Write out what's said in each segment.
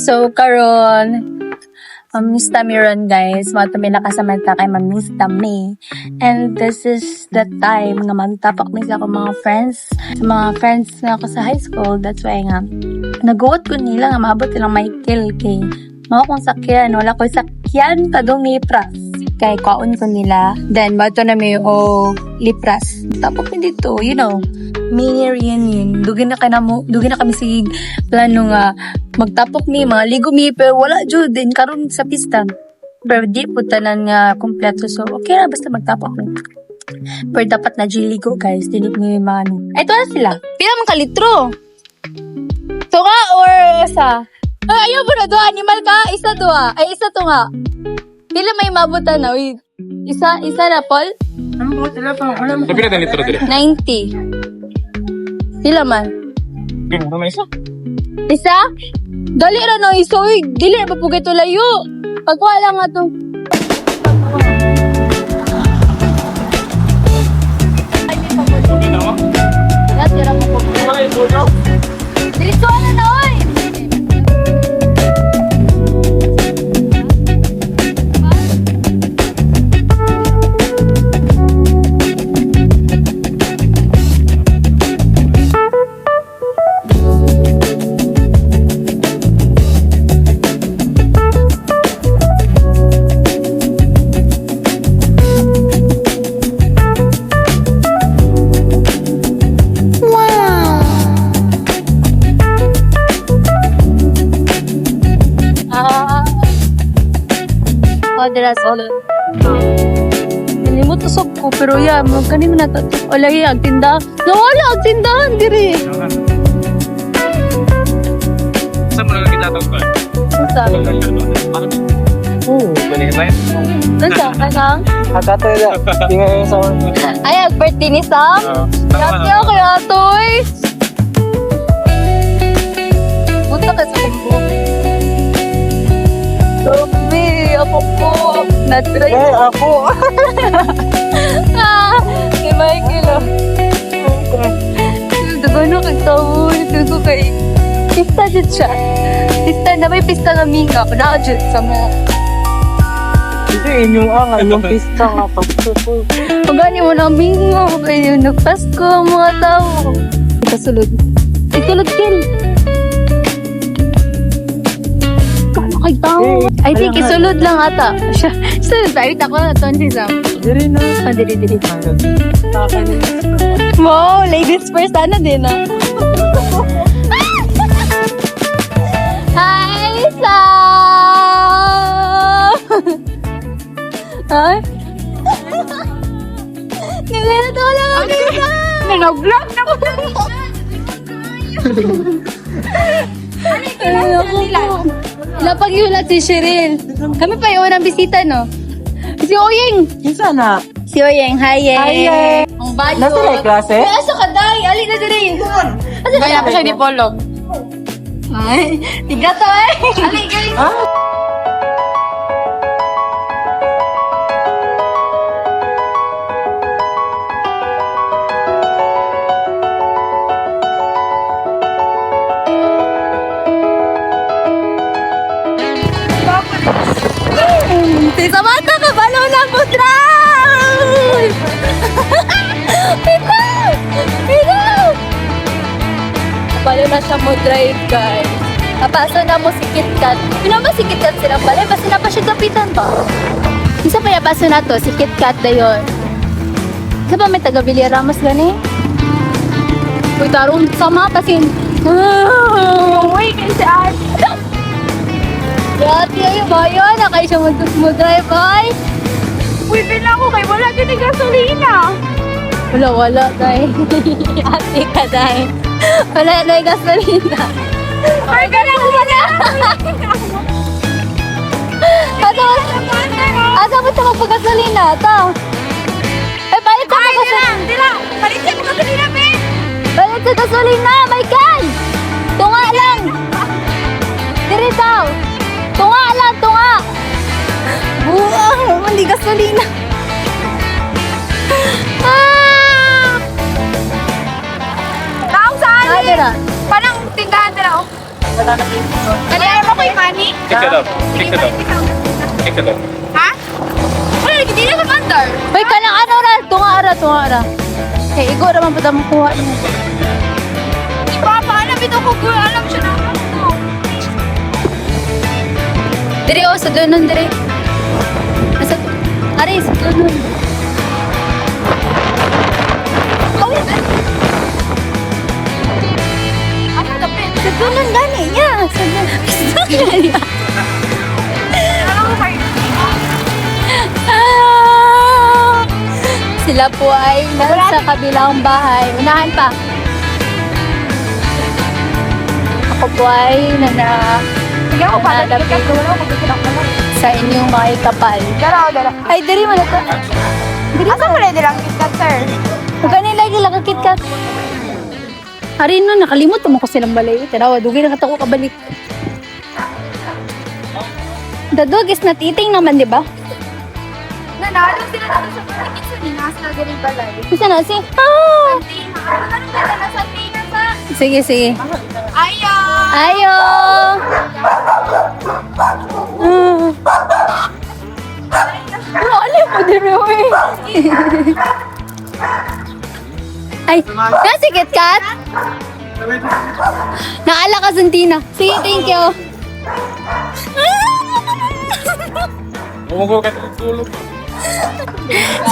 So, karon Miss Tamiron, guys. Mga tumi nakasamanta kay Miss Tami. And this is the time nga magtapak mi sa ako mga friends. Sa mga friends nga ako sa high school. That's why nga, naguot ko nila nga maabot silang Michael kay mao kong sakyan. Wala ko sakyan kadong lipras. Kay kaon ko nila. Then, bato na may lipras. Tapos hindi to, you know, may reunion. Dugin na kami sig plano nga magtapok ni mga ligo mi pero wala jud din karon sa pista. Pero di po tanan nga kompleto, so okay na basta magtapok mi. Pero dapat na ligo, guys, dinig mi mano. Ay to na sila. Pila man ka litro? Tunga or isa? Ay, ayaw mo na doa, animal ka? Isa doa. Ay, isa to nga. Pila may mabutan na, wait. Isa na, Paul? Ano ba sila pa? Wala mo. Pila na litro dire? 90. Pila man? Di mo na isa. Isa? Dali ra no iso, uy. Dili ra papugay to layo. Pagkuha lang nga to. Hindi na mo. Lahat tira mo po. Diretso na na, oy. Diras all. Nalimot usok ko pero ya mo kanimo na to. Wala ang tinda. Nawala ang tindahan diri. Sa mo na kita tawag ba? Unsa? Balik ba? Unsa kanang? Hakato ila. Tingnan sa Ay, ang birthday ni Sam. Happy ako kaya toy. Buta ka sa kumbo. Sobi, ako po. Na-try. Eh, ako. Si Michael, oh. Dugo na kagtawon. Dugo kay... Pista dyan siya. Pista na may pista na minga. Panaka dyan sa mga... Ito inyong yung pista nga pagsuko. Pagani mo na minga. Kayo nagpasko ang mga tao. Ikasulod. Isulod kin. Kay tao. I think isulod lang ata. Siya, tayo tako na to ni Sam. Diri na. Diri. Wow, ladies first ano din ah. Hi, Sam! Ay? Nilito lang ako dito. Nag-vlog na ko. Ano ko po? Napag-iulat si Cheryl. Kami pa yung unang bisita, no? Si Oyeng. Kinsa na? Si Oyeng. Hi, Yeng. Hi, Yeng. Ang bayo. Nasa na klase? Ay, asa ka, Day? Ali na diri. Kaya pa siya di polog. Ay, tiga to eh. Ali, guys. Sa mata ka, balo na po, drive! Pinaw! Balo na siya mo drive, guys. Napasa na mo si KitKat. Pinaw ba si KitKat silang balay? Basta na pa siya kapitan ba? Isa pa yapasa na to, si KitKat na yun. Isa ba may taga-Bilya Ramos gani? Uy, tarong sama pasin. Uy, kasi ay. Yati ay bayan, nakay siya mag-drive ay. Uy, pila ko kay wala din yung gasolina. Wala, day. Ate ka, day. Wala na yung gasolina. Ay, ganun ko na. Asa mo sa magpagasolina? Ito. Ay, bayad sa gasolina. Dila, palit siya ng gasolina, Ben. Bayad sa gasolina, my God. Tunga lang. Diri daw. Tunga lang, tunga. Buwang, hindi gasolina. Taong saan? Dira. Panang tindahan dira, oh. Wala na dito. Kaliay mo kay Manny? Check it out. Check it out. Check it out. Ha? Wala, hindi na mandar. Hoy, kanang ano ra? Tunga ara. Kay igo naman pa tamo kuha niya. Ipapaalam ito ko kung alam siya na ako. Dire o, sa doon dire. Nasa, are, sa doon. Oh, yun. Ano na, Ben? Sa doon gani niya. Sa doon. Ano kayo? Sila po ay nasa kabilang bahay. Unahan pa. Ako po ay Sige ako, pala. nananapit Wala ako, magkakilak na lang. sa inyong mga ikapal. Dara. Ay, diri mo na to. Asa mo rin nilang KitKat, sir? Magkano lagi lang kakit-kat. Harin no, nakalimot mo ko silang balay. Tanawa, dugay na katako kabalik. The dog is not eating naman, di ba? Nanalo sila dito sa paligid sa Ninas na galing balay. Isa na si... Ah! Tina, anong ganda na sa Tina sa... Sige. Ayo! Ayo! Wala mo din eh. Ay, kasi KitKat? Naala ka, Santina. Sige, thank you. Umugo ka tulog.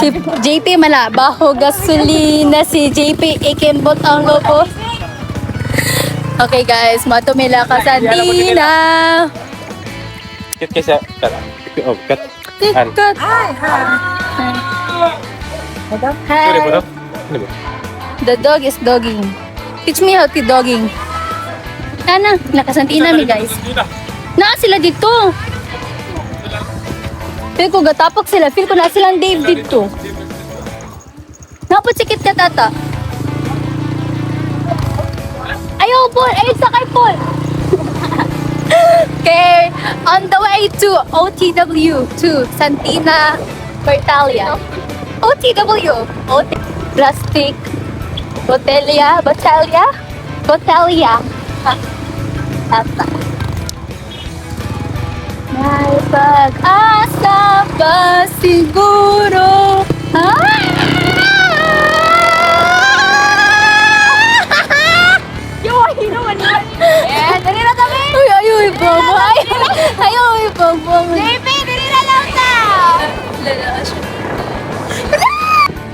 Si JP mala, baho gasolina si JP ikimbot ang lobo. Okay guys, matumila ka sa Dina. Kit kaysa. Cut. Oh, cut. KitKat. Sorry po Hi. daw. Ano ba? The dog is dogging. Teach me how to dogging. Ana, nakasantina mi guys. Na sila dito. Feel ko gatapok sila. Feel ko na silang Dave dito. Napot si KitKat ata. Ayaw, Paul! Ayaw, sakay, Paul! Okay, on the way to OTW, to Santina, Bertalia. OTW, Plastic, Botelia. Ata. May pag-asa ba siguro? Dali na kami! Uy, ayaw, ibobo. Ayaw, ibobo. JP, dali na lang na!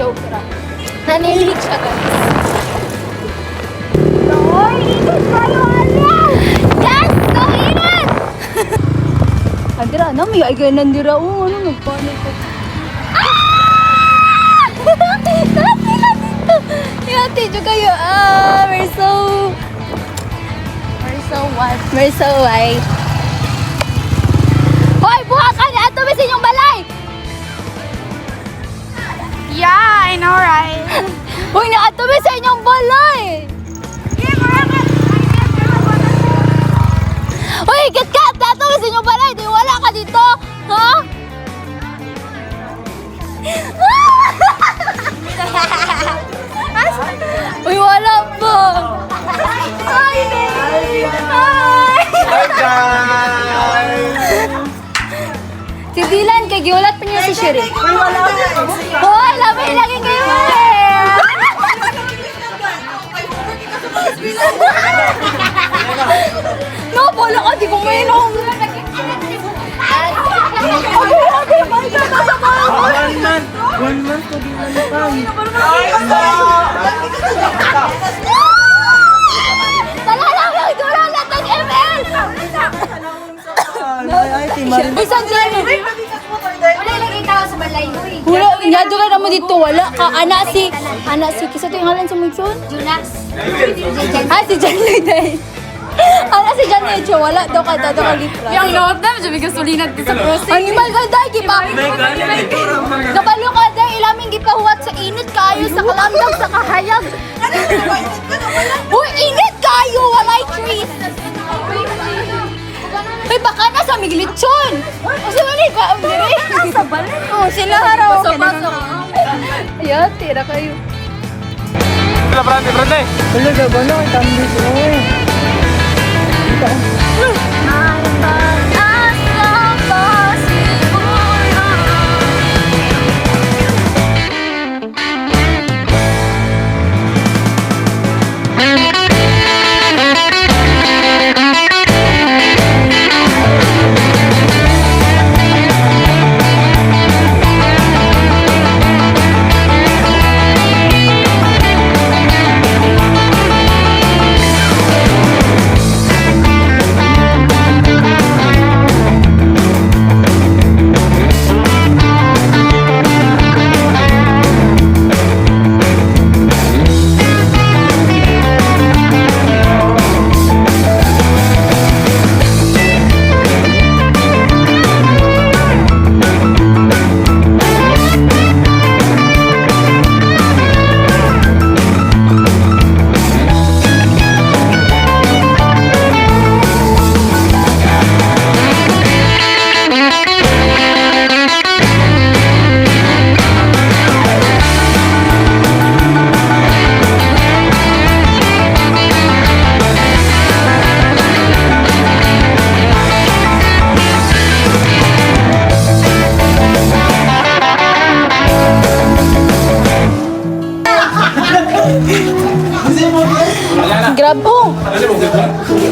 Joke lang. Nanilig siya, guys. Hoy, init kayo, ala! Yes! Go, init! Andira, ano? May ay ganun dira. Oo, ano, nagpanik ko. Yati, dyan kayo. We're so white. Hoy, buhakan! Ato ba sa inyong balay? Yeah, I know, right? Hoy, naato ba sa inyong balay? Hoy, KitKat! Naato ba sa inyong balay? Di wala ka dito? Ha? Uy, wala po. Hi, baby. Hi. Si Dylan, kay giulat pa niya si Sherry. Uy, wala po. Hoy, lamay lagi kayo eh. No, bola ka, di ko mainom. One month to be Tala lang, magdura lang ng ML. Ay, Timar. Uy, saan siya? Wala lagi tao sa balay, uy. Wala, nyado ka naman dito, wala ka. Anak si, kisa ito yung ngalan sa Migson? Junas. Si John Lloyd. Anak si John Lloyd, wala daw ka gipra. Yung loob na, sabi gasolina dito sa crossing. Animal ka dahil, gipa. Nabalo ka dahil, ilaming gipahuwat sa init kayo, sa kalamdag, sa kahayag. Uy, init kayo, walay trees. Uy, baka nasa miglitsyon. O sa mali ba? Nasa balik. O, sila haraw. Pasok. Ayan, tira kayo. Sila, Brande. Wala, gano'n. Tambis. Oh. Ay,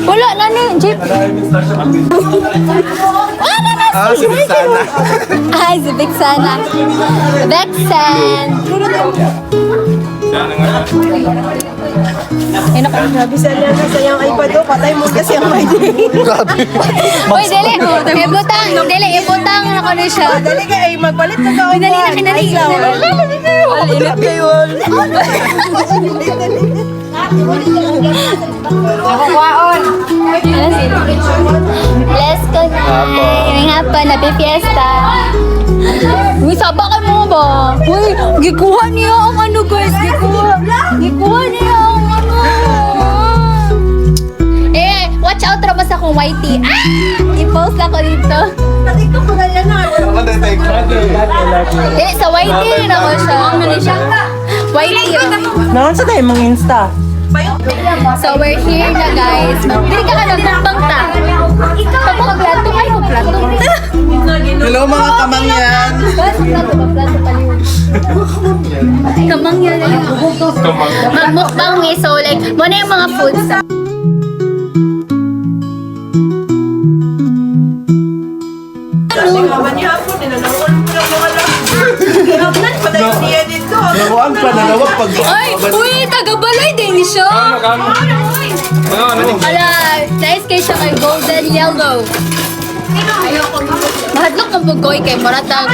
Wala na ni Jeep. Ah, si Sana. Ay, si Vixana. Vexen. Ay, Grabe sa liyan na sayang iPad do. Patay mo kasi ang may Grabe. Uy, dili. Ibutang. Dili, ibutang na ko na siya. Dali ka ay magpalit na ka. Dali na, kinali. Init kayo. Nakakwaon. Bless ko na. May nga pa, napipiesta. Uy, sabakan mo ba? Uy, gikuha niya ang ano guys. Gikuha niya ang ano. Eh, watch out rabas akong whitey. I-post ako dito. TikTok ko ganyan na. Eh, sa whitey rin ako siya. Whitey yun. Naman sa tayo mong Insta. So, we're here na guys. Dili ka nagbumbang ta. Kapag plato kayo, plato. Hello mga kamangyan. Plato paliw. Kamang yan. Magmukbang eh. So, like, muna yung mga foods. Naman niya ako. Ninanawan ko lang mga lang. Kinapnan pa tayo siya dito. Nawaan pa na nawag pag Ay, uy, taga-balay din siya. Ala, nice kay siya kay golden yellow. Mahadlok ang bugoy kay Maratag.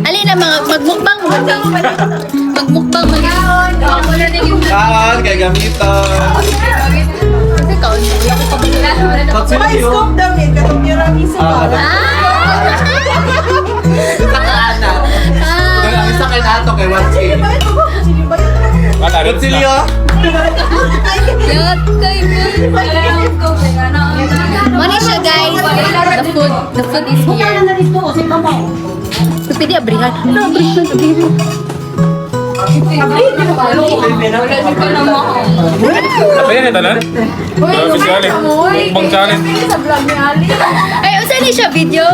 Alin na mga magmukbang mo. Magmukbang mo. Kaan kay gamitan. Kasi kaon mo. Wala ko pabili. May scoop daw eh. Katong tiramisu ba? Ang isa kay Nato kay Watsi. Wala rin sila. Silyo. Money siya guys. The food is here. Pwede abrihan. No, abrihan. Apa yan ito lang? Grabe siya alin. Mukbang challenge. Ay, usan ni siya video?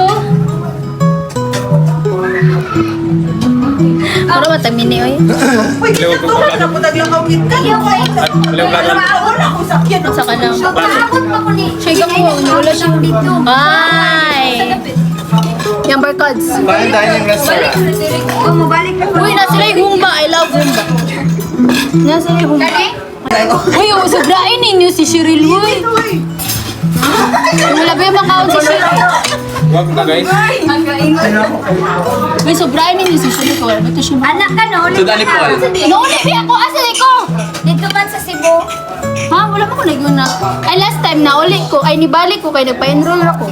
Pero matamini oy. Uy, natuwa na po taglakaw kita. Maawon ako sakyan. Sa kanang. Siya ko wala siya dito. Ay. Yung barcodes. Fine dining restaurant. Uy, nasa sila yung humba. I love humba. Nasa sila yung humba. Uy, sobrain ninyo si Cheryl. Uy. Yung labi yung makaon si Cheryl. Wag na guys. Uy, sobrain ninyo si Cheryl. Wala ba ito siya? Anak ka, no? Sudan ni Paul. Nauli di ako. Asa ko? Dito man sa Cebu. Ha? Wala pa ko nag na. Ay, last time nauli ko. Ay, nibalik ko. Kaya nagpa-enroll ako.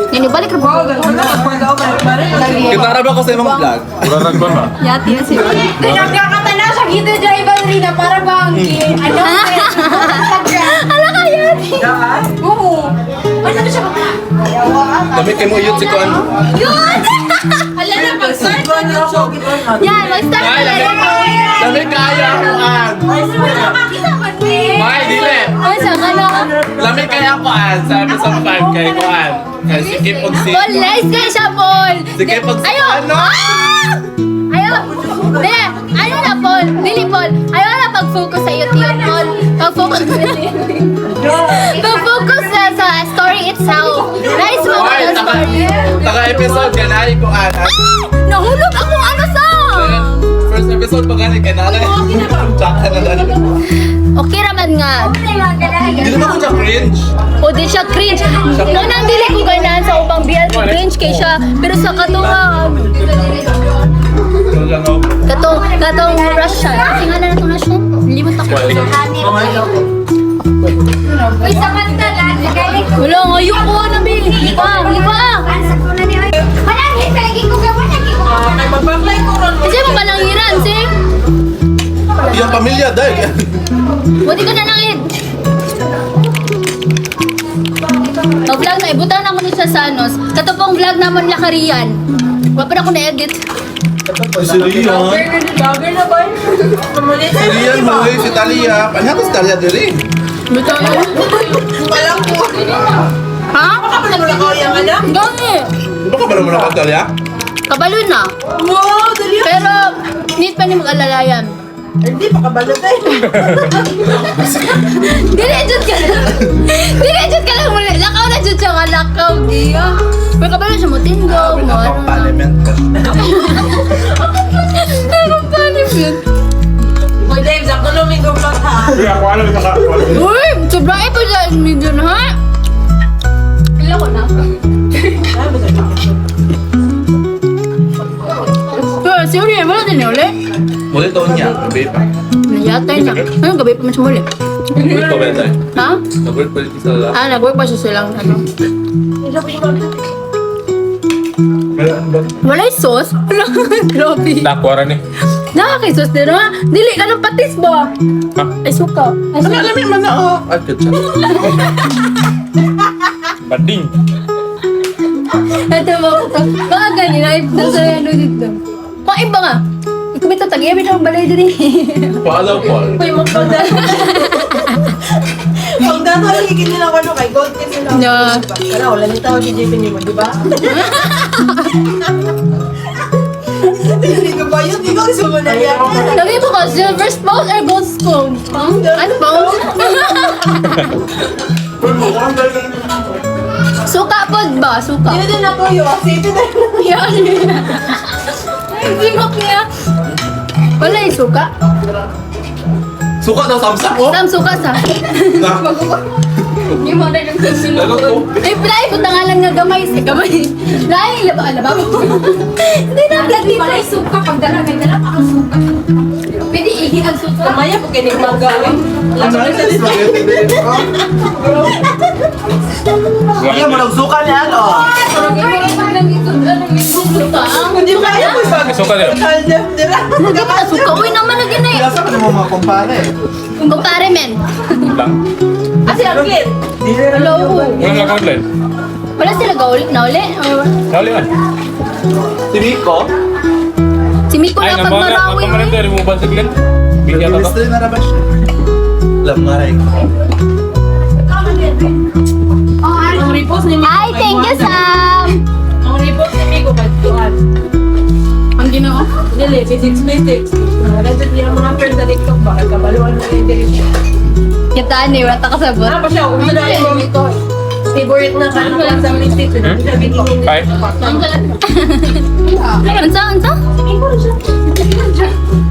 Nibalik ko. Kita arab ako sa imong vlog. Wala rin ba? Yati na siya. Nagkakatana siya dito, Jai Ballerina, para bang ano? Ala ka, Yati. Oo. Ano siya ba? Dami kay mo yun si Kuan. Yun! Ala na, mag-start na Yan, mag-start na lang. Dami kaya Kuan. Makita ko din. May dili. Ay, sa ka na. Lami kaya Kuan sa episode 5 kay Kuan. Kay si Kip og si. Paul, nice kayo siya, Paul. Sige, pag- Ayaw. ano? Ayaw. Dili, ayaw na, Paul. Dili, Paul. Ayaw na pag-focus sa YouTube, Paul. Pag-focus Pag-focus sa story itself. Nice mo Oy, ang story. Taka episode kay Nai Kuan. Nahulog ako ano sa. First episode pa gani kay Nai. Tsaka na dali. Okay raman nga. Dili ba ko siya cringe? O di siya cringe. Nang dili ko ganyan sa ubang biyan cringe kay siya. Pero sa katunga, katong Russian. Singa na natong Russian? Limot ako. Uy, sa kantalan, nagaling ko. Wala, ngayon ko na, Bi. Libang. Asa ko na niya. Manangin, lagi ko gawin, lagi ko Magbablay ko ron. Kasi mo palangiran, Sing. Iyang pamilya dahil. Buti ko na nangid. Vlog na, ibutang na ko ni siya sa anos. Katapong vlog naman niya Karian. Wala pa na ako na-edit. Si Rian. Bagay na ba? Si Rian hoy, si Talia. Paano si Talia diri? Butang na. Walang po. Ha? Ano lang ako yung anak? Gani. Di ba ka ba naman ako Talia? Kabalo na. Wow, dali. Pero, need pa niya mag-alalayan. Hindi, pakabalot eh. Direjut ka lang. Direjut ka lang muli. Lakaw na dyan siya nga lakaw. Diya. Pero ka ba na siya mo tindog? Ang parliament ka. Ang palim yun. Uy, Dave, sakto lumigo pa ha. Uy, ako alam sa kakwan. Uy! Sobrang ipo dyan. Medyo na ha. Pila ko na. Si Uli, wala din niya ulit. Muli taon niya. Gabi pa. Nayatay na. Anong gabi pa man siya muli? Nag-work pa ba yan tayo? Ha? Nag-work pa rin sa lala. Nag-work pa siya silang ano. Wala yung sauce? Wala. Grabe. Nakwara ni. Nakakaisos din ha. Dili ka ng patis ba? Ha? Ay, suka. Ay, suka. Alamin man na oh. At ketchup. Bading. Ito mo. Baka ganyan na ito sa ano dito. Mga iba nga. Ikaw may tatagay. May nang balay din eh. Paalaw po. Uy, magpagda. Pagda ko, higit nila ko kay Gold kasi lang. Yeah. Wala, wala nang tawag si JP niyo, di ba? Hindi ko ba yun? Di ko gusto mo na yan. Sabi mo ka, silver spoon or gold spoon? Ano spoon? Suka pod ba? Suka. Hindi din ako yun. Sige na. Yan. Hindi mo kaya. Wala yung suka. Suka daw samsak oh. Sam suka sa. Hindi mo na yung Lagot ko. Ay, pilay ko tangalan nga gamay. Si gamay. Lain, laba mo. Hindi na, blood mo. Wala yung suka. Pag dala, may dala pa ang suka. Pwede ihi ang suka. Kamaya po kayo magawin. Alam mo sa dito. Kaya mo nagsuka niya ano? Hindi ko kaya po sa Suka din. Kaldef nila. Hindi ka na suka. Uy, naman na gina eh. Saan ka mo mga kumpare? Kumpare, men. Lang. Kasi ang kid. Hello. Walang lakad lang. Wala sila gaulit na uli. Kali man. Si Miko? Si Miko Ay, na pag naman marawin. na ito. Removal sa glen. Bigyan na to. Mystery na ba siya? Alam nga rin. Ang repost ni Miko. Ay, thank you, Sam. Ang repost ni Miko, pagtuhan. Ang ginoo. Dili, physics. Nagdadad niya mga friends sa TikTok ba? Kabaluan na yung direction. Kita ni, wala ta kasabot. Ano pa siya? Kung na yung Miko. Favorite na ka lang sa mistake. Ay. Ansa?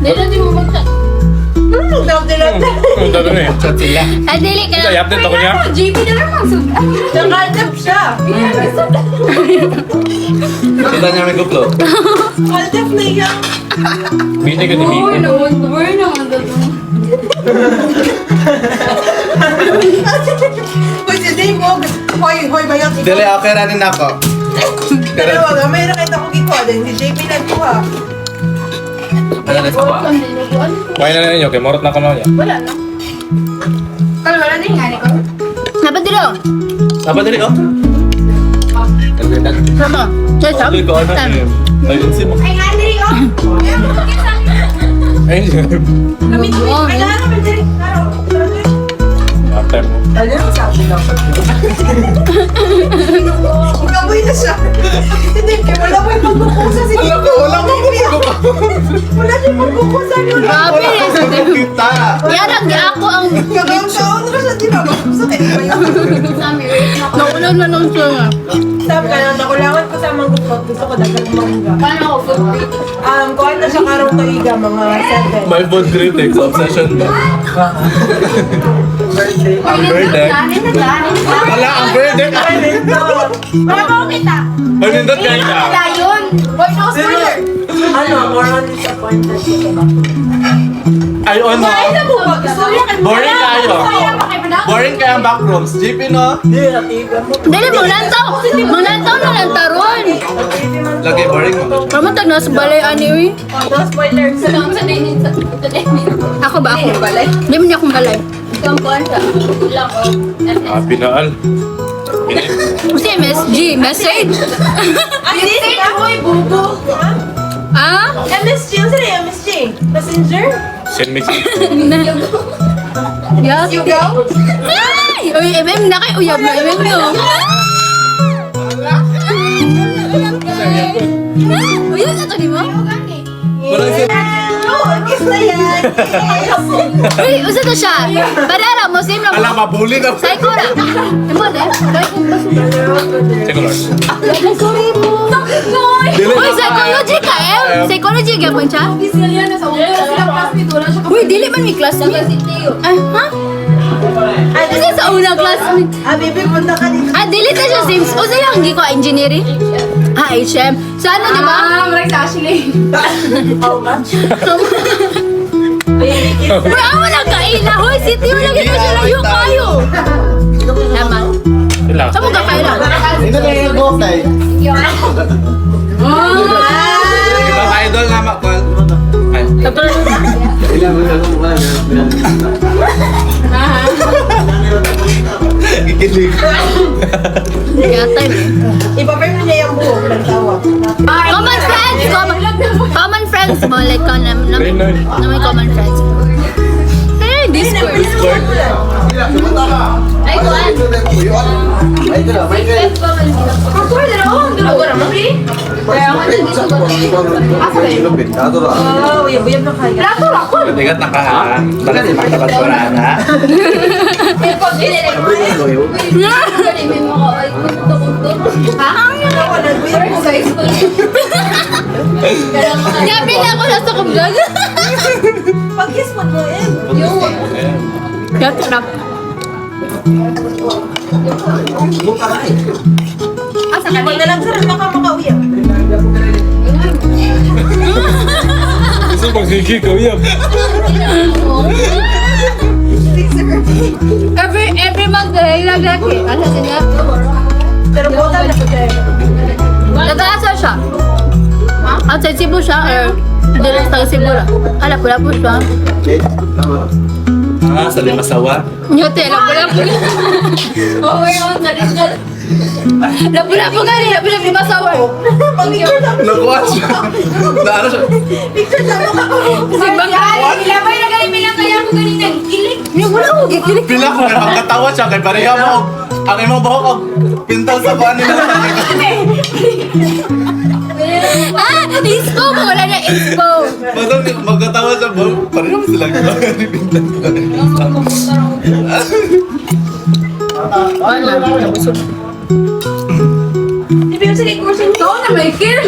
Dili di mo magta. Ang dalo na eh. Chat sila. Ay, dili ka Kaya na. update ako niya. JP na lang magsugat. Nakaldep siya. Kita niya may guplo. Kaldep na yan. Bini ka ni Miko. Uy, naman dito. Uy, si Dave mo. Hoy, bayot. Dili ako kaya ranin ako. Dalawa nga, may nakita ko kikuha din. Si JP nagkuha. Ano na sa ba? Kaya na ninyo. Kaya morot na ka na niya. Wala na. Kalo, wala din nga ko. Dapat dilo. Apa dali oh? Sama. Siya, Sam? Sabi ko ano eh. Ayun si mo. Ay, nga din ko. Ay, Kami din. Ay, lahat naman din. after mo. Alam mo sabi lang. Ikaboy na siya. Hindi, kaya wala mo yung pagkukusa si Dave. Wala ko Wala siya pagkukusa. Grabe. kita. Yarag di ako ang Kagaw-gaw na siya. Di ba? Gusto kayo ba yun? nauna na nung siya nga. Sabi ka na, nakulangan ko sa mga gupot. Gusto ko dagang mangga. Paano ako food critic? Kuha na siya karong kaiga, mga 7. My food critics obsession ba? Ang birthday. Wala ang birthday. Wala ba ako kita? Ay, nindot kayo ka. Yun. Why no spoiler? Ano, more on disappointed ko ba? Ay, ano? Ano mo ba? Gusto niya kay Boring kayo. Boring kayo ang backrooms. JP, no? Hindi, natiga mo. Dili, manglantaw. Manglantaw na lang taron. Lagi boring mo. Pamatag na sa balay ani uy. No spoiler. Sa dainin sa dainin. Ako ba ako? Balay? Hindi mo niya akong balay. Ikaw ang buwan ka. Ilang ko. Ah, pinaal. Kasi MSG, message. Ay, hindi ako ay bubo. Ah? MSG, ano sila yung MSG? Messenger? Send me. Yes. You go? Ay! Uy, na kayo. Uyab na no. Uy, yun ito di mo? Walang kiss na yan. Kiss. Uy, usa to siya. Parara, Muslim na mo. Alam, mabuli na. Psycho na. Naman eh. Check Lord. Uy, psychology ka eh. Psychology gapon siya. Uy, dili man may classmate. Ay, ha? Kasi sa unang classmate. Bibi, punta ka dito. Dili na siya Sims. O sa'yo, hindi ko engineering. HM. Sa ano, di ba? Marag sa Ashley. How much? Uy, ako lang kaila. Hoy, city mo lagi na siya layo kayo. Tama. Sila. Saan mo kakaila? Mga idol nga makon. Ikilig. Yata eh. Ipa-firm na niya yung buhok. Nagtawa. Common friends! Common friends mo. Like, na may common friends. Eh, Discord. Ay, kuan. Oh, yabuyab na kaya. Matigat na ka ha. Bakit si Magtabat Soraan ha? Gabi na ako nasa vlog. Pag-kiss mo mo eh. Gato na. Asa ka na lang sir, baka makauwi. Gusto pag sige ko yan. Every month lagi. Ano siya? Pero boda na siya. Nag-aasa siya. Outside Cebu siya or dito sa Cebu lang. Pula po siya. Sa Limasawa. Nyote, lapu-lapu. Oh my God, lapu-lapu nga rin, lapu-lapu masawa. Nakuha siya. Na ano siya? Picture sa mukha ko. Si Bangkay, ilabay na galing bilang kaya ko ganito. Kilig. Yung wala ko, kilig. Pila ko na magkatawa siya kay pareha mo. Ang imong buhok og pintal sa buwan nila. Ispo mo, wala na ispo. Madam, magkatawa siya buhok. Pareha mo sila. Ibig sabihin kursin ko na may kill.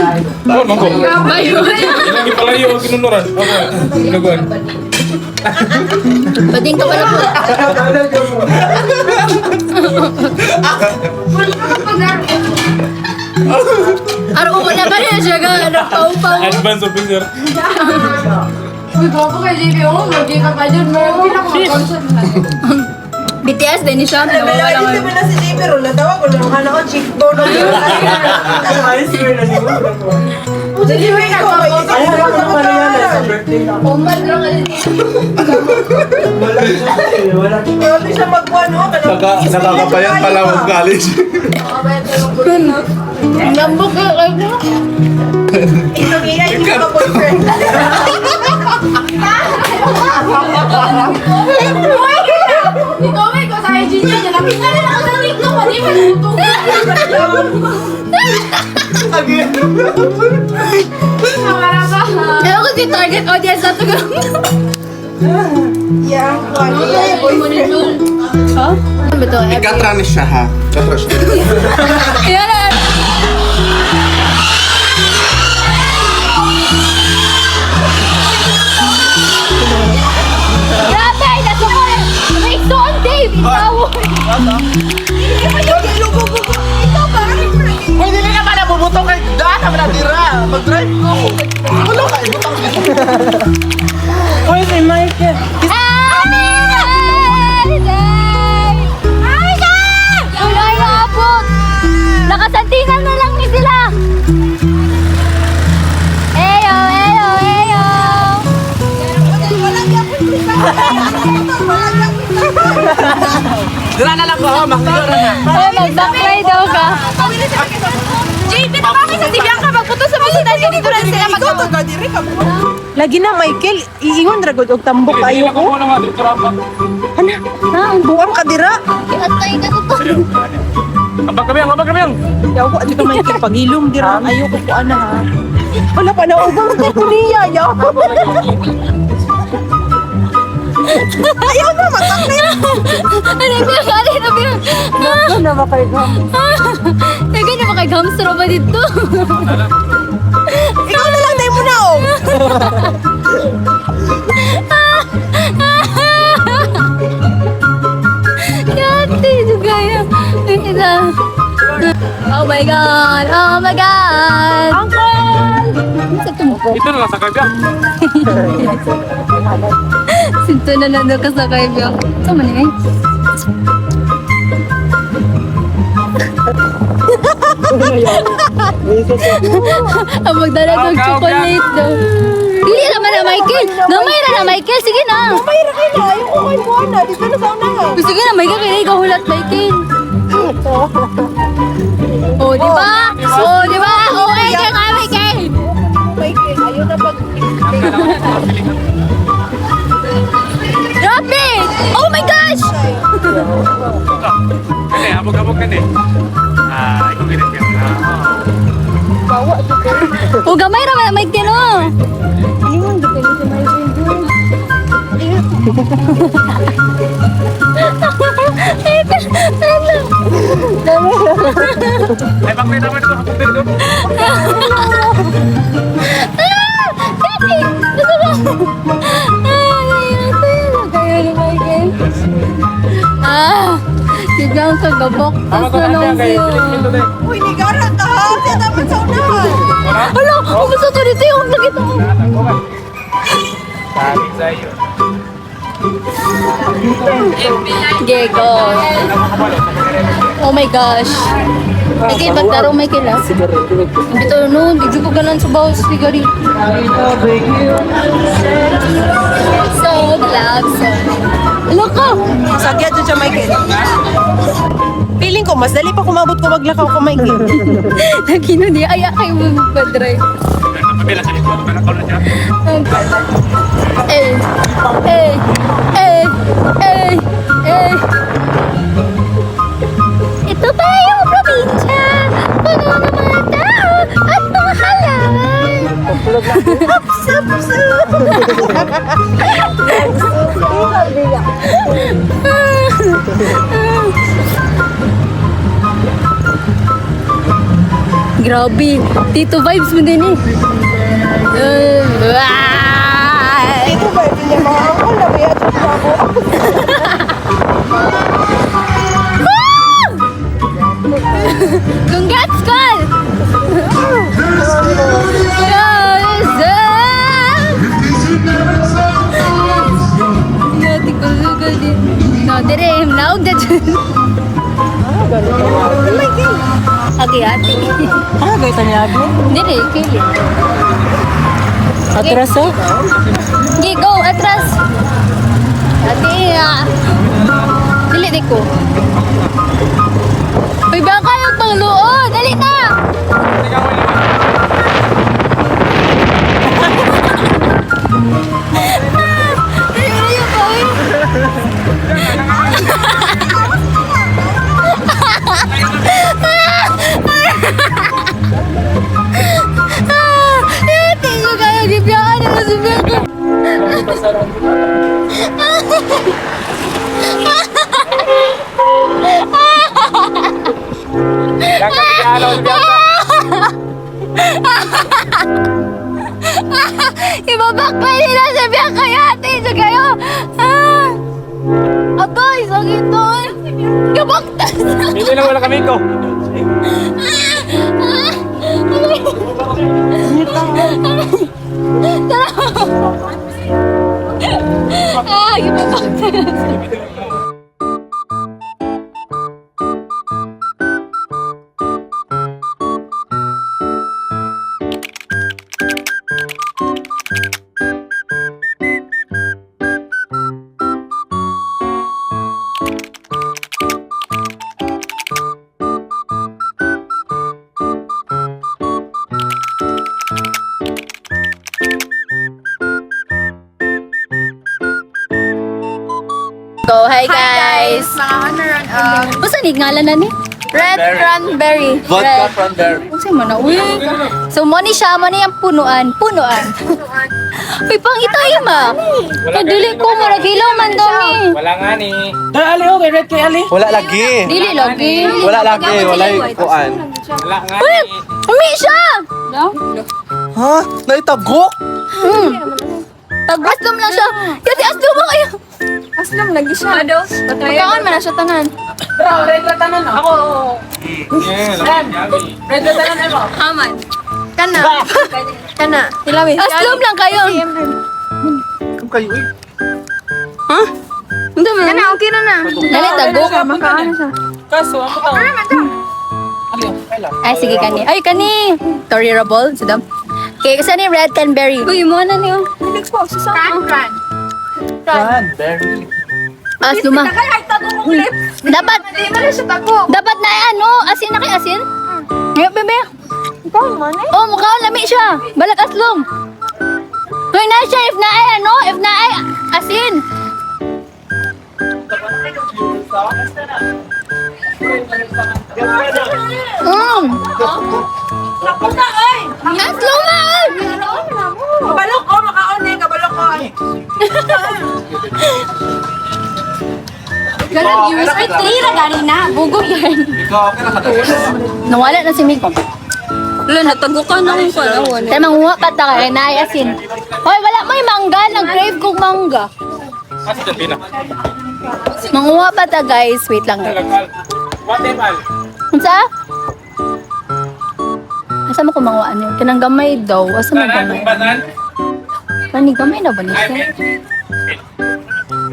Oh, nangko. Bayo. Ilang ipalayo ang kinunuran. Okay. Nagawan. Bading ka pala po. Araw ko na ba niya siya ga? Pau-pau. Advance officer. Uy, ko kay JB, hindi ka pa dyan mo. BTS din siya. Wala dito mo na si J. Pero natawa ko lang. Ano ko, chick bone. Sige, may nagpapagod. Pumbad lang ka din. Grabe siya magkuhan, no? Nakakapayan pala mag college. Lambok ka kayo. Ito kaya, hindi ka boyfriend. Ikaw may ko sa IG niya. Nakita na lang ang link ko. Hindi pa Ewan ko si target audience na ito. Yang kuhan. Yung boyfriend. Ha? Ano ba ito? Ikatra ni siya ha. Ikatra siya. Yan na. Grabe! Nasa ko na. May soon, Dave! Ikaw! Ikaw ba? Uy, dili naman nabubutong kay daan naman natira. Mag-drive ko. Wala ka, ibutang dito. Uy, si Michael. Nakasantingan na lang ni sila. Eyo, eyo, eyo. Dira na lang ko, makikita na. Ay, mag-backfly daw ka. JP, bakit sa si Bianca magputo sa musitan ka dito lang sila Ikaw to, gadiri ka. Lagi na, Michael. Iingon dragod og tambok kayo ko. Ako naman, dito rapat. Buang ka dira. Atay ka to. Abag kami ang. Yaw ko, adi ka may pagilom, dira. Ayoko po, ana ha. Wala pa na, ubang ka ko niya, yaw. Ayaw na, matakit. Ano ba? Ano ba kayo, Gam? Taga na ba kay hamster ba dito? Ikaw na lang, tayo mo na, oh. Yati, Jugaya. Oh my God! Oh my God! Uncle! Ito na lang sa kagya. Sinto na nando ka sa kaibyo. Ito man eh. Ang magdala ng chocolate daw. Dili naman na Michael. Gamay na Michael. Sige na. May rakay na, ayaw ko kayo mo, ana. Dito na sa unahan. Sige na Michael. Kaya ikaw hulat Michael. Oh, di ba? Oh, di ba? Oh, ay kaya nga Michael. Michael, ayaw na pag... Drop it! Oh my gosh! Kani, abog kani. Ikaw ginit yan. Bawa, dito. Oh, gamay naman na Michael oh. Ingon, dito na sa Michael. Ay, bakit naman ito? Ako dito. Si Biang sa gabok. Tapos na lang siya. Uy, nigaran ka ha. Siya dapat sa unahan. Hala, kumusta to dito yung nakita ko. Sabi sa'yo. Gego. Oh my gosh. Michael, ba't darong Michael ah? Ito no, hindi ko ganan sa bawang sigari. So, love, so. Loko! Sagya dyan siya, Michael. Feeling ko, mas dali pa kumabot ko maglakaw ko, Michael. Nagino niya, ayak kayo magpa-drive. Pabila sa ito. Panakaw na siya. Eh, eh, eh, eh, eh. Ito pa yung probinsya. Puno ng mga tao at mga halaman. Grabe, Tito vibes mo din eh. Dito ba, hindi niya mga angkol na ba yan siya ako? Congrats, Carl! No, dire, naog na dyan. Okay, ate. Gaya niya agad. Dire, kili. Atras ha? Okay, go, atras. Ate, dili di ko. Uy, ba kayo pang loo? Dali na! Dali na yun, Ate, yung kaya gibiyaan na si Becca. Ibabakbay nila si Bianca yate sa kayo. Abay, sakit doon. Kabaktas. Hindi lang wala kami ko. Ibabaktas. So, hi guys! Mga honor Basta ni ngalan na ni? Red cranberry. Vodka Red. cranberry. Kasi mo na, uy. So, money siya, money yung punuan. Punuan. Uy, pangitaya ma. Kadili ko, maragilaw man dami. Wala nga ni. Ali, okay, red kay Ali. Wala lagi. Dili lagi. Wala lagi. Wala yung kuan. Wala nga Uy, ni. umi siya. Ha? Naitagok? Aslom lang siya. Kasi aslom mo kayo. Aslom lagi siya. Pagkaon man na siya tanan. Yeah, yummy. Haman. Kana. Kana. Hilawin. Aslom lang kayo. Ang kayo eh. Kana, okay na na. Dali, tagok. Makaano siya. Kaso, ako tao. Ay, sige, kani. Ay, kani. Tolerable. Sidam. Okay, kasi ni red cranberry. Uy, mo na niyo. Cranberry. Aslom ma. Dapat. Dapat na ano, asin na kay asin? Ngayon, bebe. Oh, mukha lami siya. Balag aslom. Uy, na siya if na ay ano, if na ay asin. Aslom ma. Kabalok ko, makaon eh, kabalok ko. Galang use ay tira gani na. Bugo yan. Ikaw, okay na ka. Nawala na si Miko. Wala, natago ka na yung panahon. Kaya manguha pa ta kaya naayasin. Hoy, wala mo yung mangga. Nag-crave kong mangga. Kasi dyan, Pina. Manguha pa ta guys. Wait lang. What time, Al? Unsa? Asa mo ko manguha niyo? Kanang gamay daw. Asa mo gamay? Banan? Kani gamay na ba ni siya?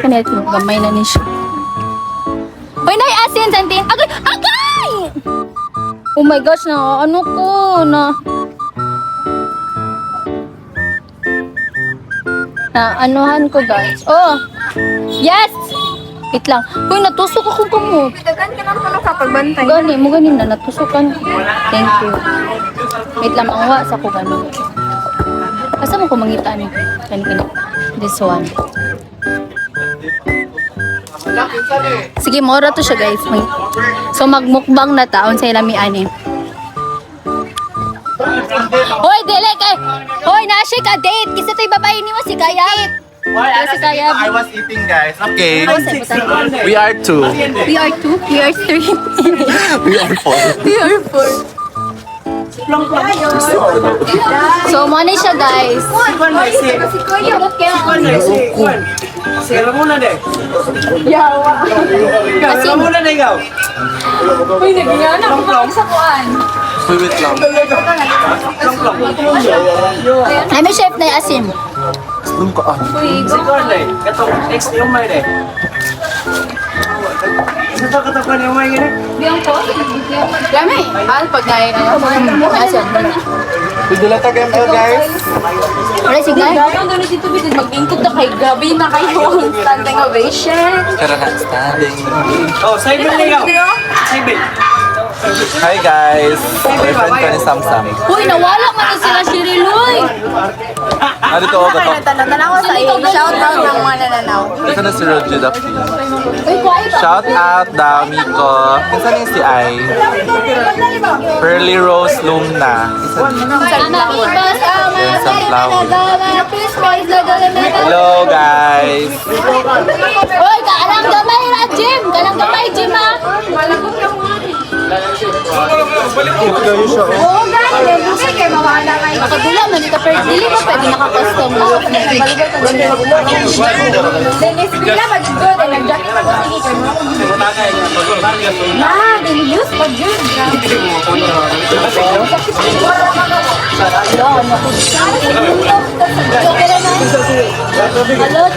Kani ito gamay na ni siya. Hoy, nay asin santin. Agay! Agay! Oh my gosh, na ano ko na anuhan ko guys. Oh. Yes. Wait lang. Hoy, natusok akong kamot. Dagan ka naman ano kapag bantay. Gani mo ganin na natusukan. Thank you. Wait lang, ang sa ko gani. Asa mo ko mangita ni? Kani. This one. Sige, mora to siya guys. So magmukbang na taon sa ilami ani. Hoy, dili kay. Hoy, na-share ka date. Kisa to'y babae ni mo si Kayab. Si Kayab. I was eating, guys. Okay. Oh, say, butang. We are two. We are 2, we are 3. We are four. We are 4. So, money siya guys. Sira muna deh. Kasi, Muna na ikaw. uy, nagingana ako pa sa kuan. Wait lang. Ay, may chef na yung asin. Nung ka ah. Siguro deh. Katong next yung may deh. Ano ba katapan yung may gini? Dami. Al, pag na asin. Bidula tag ML, guys. Wala si Guy. Maglingkod na kay Gabi na kayo. Standing ovation. Tara na, standing. Oh, Saibel na ikaw. Saibel. Hi, guys. Boyfriend ko ni Samsam. Uy, nawala man na sila si Riloy. Ah, dito ako gato. Tanaw sa iyo. Shout out ng mga nananaw. Ito na si Roger Duffy. Uy, quiet. Shout out daw, Miko. Kinsa ni si Ai? Pearly Rose Lumna. Hello, guys. Uy, kaalang gamay na, Jim. Kaalang gamay, Jim, ha? Oo, gani. Kasi kay mawala kayo. Makadula man ito, pero dili ba pwede naka-custom na? Dennis Villa, mag-good. Nag-jacket ako sa sige. Ma, delicious pa dyan. Hello,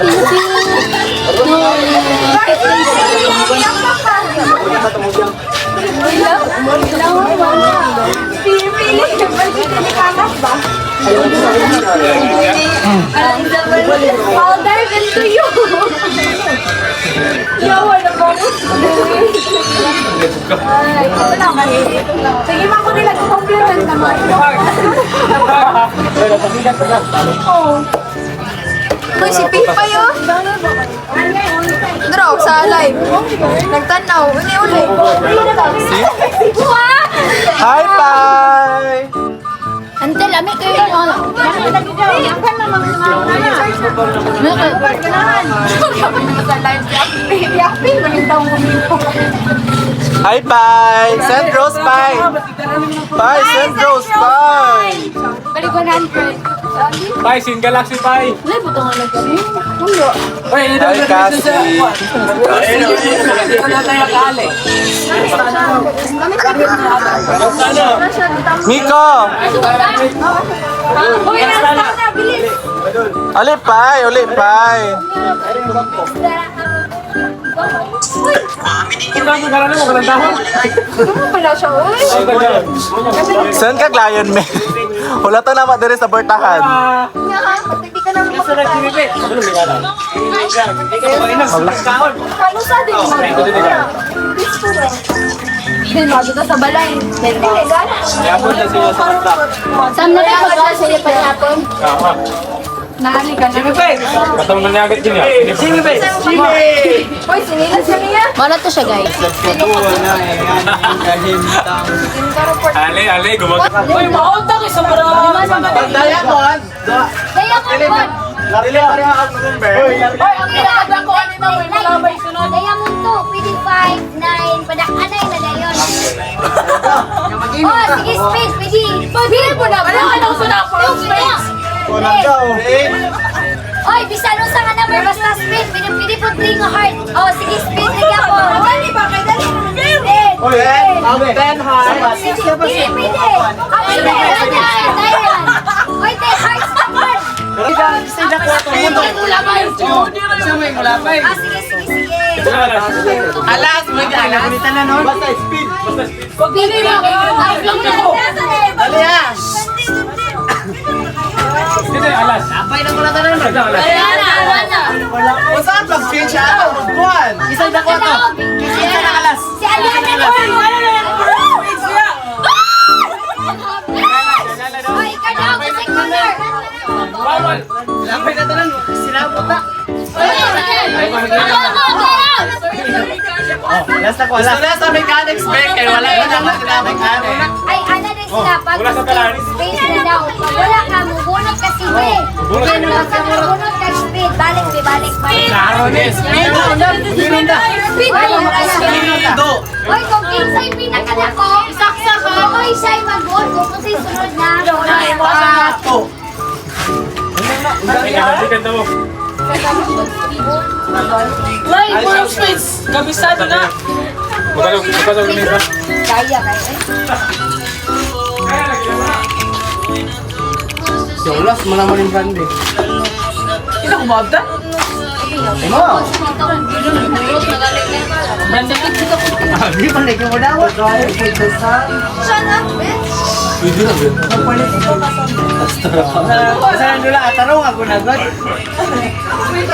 Powder into you. Yawa na po. Sige, ma ko nila compliment naman. Uy, si Pipa yun. Draw sa live. Nagtanaw. Uli-uli. Hi, Pai! Ante, lami kayo yung ano. Hi, Pai! Send Rose, Pai! Pai, send Rose, Pai! Balik 100. Pai, Sin Galaxy Pai. Ay, buto nga lang kami. Hi, Cassie! Miko! Uy, nasa na, bilis. Uli, Pai! Uli, Pai! Wala siya, uy. Saan ka, Lion Man? Wala to naman diri sa Bertahan. Hindi ka naman makapagod. Kano sa din mo? Bago ka sa balay. Sam na kayo pagkasa niya pa yapon? Naali ka na. Katong na niya agad din yan. Uy, sinilas ka niya. Mana to siya, guys. Ale, gumag... Diamond! Diamond! Dili pa rin ako number. Diamond to, pwede 5, 9, anay na dayon. Oh, sige, space, pwede. Pwede mo na. Anong sunod? Space. Oy, bisano sa nga number, basta space. Pwede po 3 nga heart. Oh, sige, space, lagyan po. Dali ba? Kaya dali. Oy, 10 heart. Sige, pwede. Pwede. Oy, 10 hearts naman. Ah, sige, sige. Alas, may alas. Basta speed. Pili mo. Ay, pili mo. Dali ah. Dito yung alas. Ayan na. Saan pag speed siya? Buwan. Isang dako to. Si Aliana na. Oy, ikaw na ako sa corner. Bawal. Lapay na tanan. Sinabot na. Last ako. Last na mechanics break. Wala na naman sila mechanics. Ay, ano din sila, pag Wala sa talaris. space na daw, pag wala ka, mubunot ka si We. Bunot ka Ano ka, mubunot ka speed, balik. Speed na. Speed, Oy, kung kinsa'y pinakadako, isaksa ka. Oy, siya'y mag-vote, kung siya'y sunod na. Balikan mo. Ay, full space. Kabisado na. Magkano nito? Kaya. Yolas, malaman yung brand eh. Ito kumabda? Ano? Hindi pa naging madawat. Sana, bitch. Saan nila? Tarong ako na. Wait,